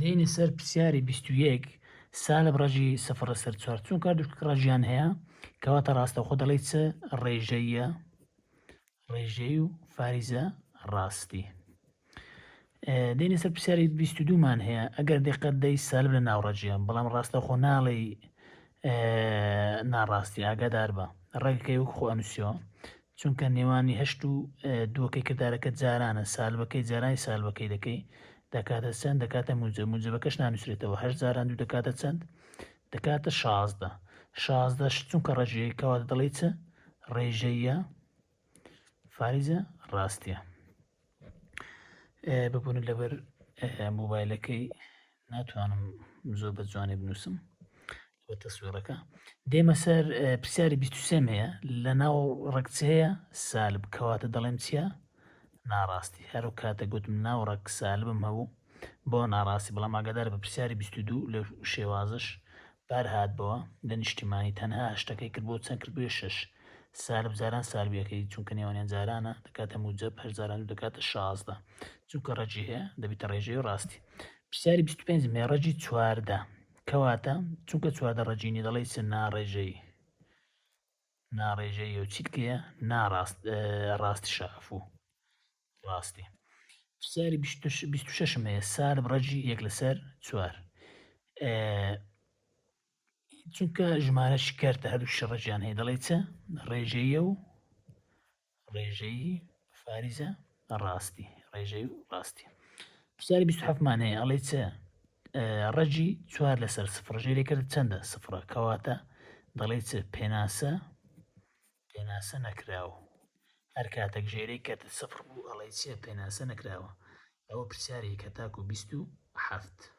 دێنە سەر پرسیاری 21 سالب ڕەجی سەفر سەر چوار چون کاردوش ڕەجیان هەیە کەواتە ڕاستەوخۆ دەڵێت چ ڕێژەیە ڕێژەی و فاریزە ڕاستی. دێنە سەر پرسیاری 22 مان هەیە ئەگەر دقت دەی سالب لە ناوڕەجیان بەڵام ڕاستەوخۆ ناڵێ ناڕاستی ئاگادار بە ڕێگەکەی وەک خۆ ئەنووسیەوە چونکە نێوانی هەشت و دووەکەی کردارەکە جارانە سالبەکەی جارانی سالبەکەی دەکەی دەکاتە چەند دەکاتە موجبەکەش نانووسێتەوە هەشت جاران دوو دەکاتە چەند دەکاتە 16 16 چونکە ڕێژەیە کەواتە دەڵێت چە ڕێژەیە فاریزە ڕاستیە. ببوون لەبەر مۆبایلەکەی ناتوانم زۆر بە جوانی بنووسم بە تەسویرەکە. دێمە سەر پرسیاری 23 هەیە لە ناو ڕەگچ هەیە سالب کەواتە دەڵێم چییە ناڕاستی هەرو کاتە گوتم ناو ڕەگ سالبم هەبوو بۆ ناڕاستی بەڵام ئاگادار بە پرسیاری 22 لە شێوازش بار هاتبەوە لە نیشتیمانی تەنها هەشتەکەی کرد بۆ چەند کرد بووە 6 سالب جاران سالبیەکەی چونکە نێوانیان جارانە دەکاتە موجب هەر جاران و دەکاتە 16 چونکە ڕەجی هەیە دەبیتە ڕێژەی و ڕاستی. پرسیاری 25 مێ ڕەجی چواردە کەواتە چونکە چواردە ڕەجینی دەڵێ چ ناڕێژەی و چیتکەیە ناڕاست ڕاستی شافوو ڕاستی. پرسیاری 26 هەیە سالب ڕەجی 1 لەسەر 4 چونکە ژمارە شکردە هەردوو شەڕەجیان هەیە دەڵێ چە ڕێژەیە و ڕێژەی فاریزە ڕاستی ڕێژەی و ڕاستی. پرسیاری 27 مان هەیە ئەڵێ چە ڕەجی 4 لەسەر سفر ڕێژەی لێکرد چەندە سفرە کەواتە دەڵێ چ پێناسە نەکراوە هەر کاتێک ژێرەی کەتە سفر بوو ئەڵێ چیە پێناسە نەکراوە. ئەوە پرسیارێک کە تاکو 27.